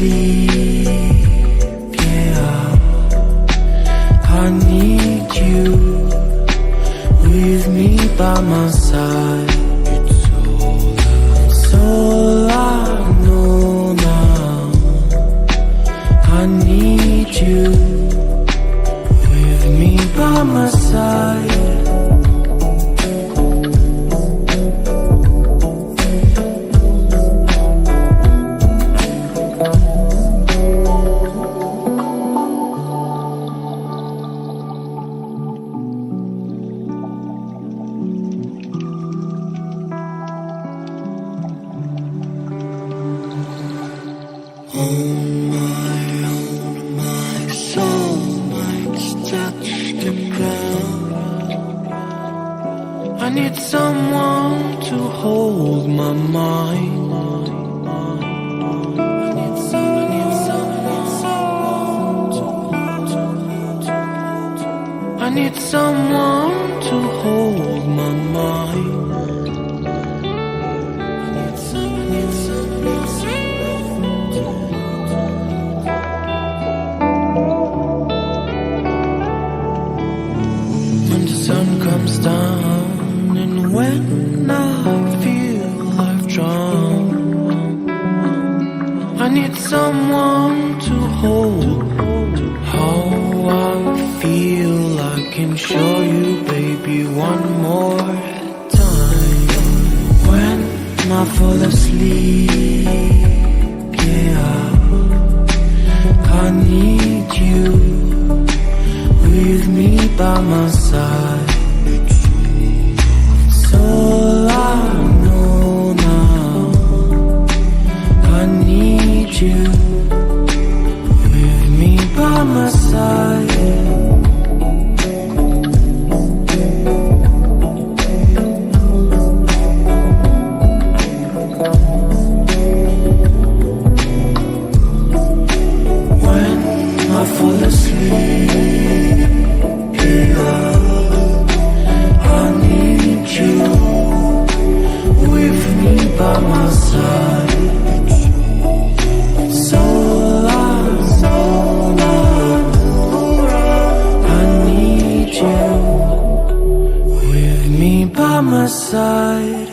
asleep, yeah. I need you with me by my side. It's all I know now. I need you with me by my side. My soul might touch the ground. I need someone to hold my mind. I need someone to hold my mind. Sun comes down, and when I feel I've drowned, I need someone to hold. How I feel, I can show you, baby, one more time. When I fall asleep, yeah, I need you with me by my side. It's all I know now. I need you with me by my side. When I fall asleep, I need you with me by my side. So I need you with me by my side.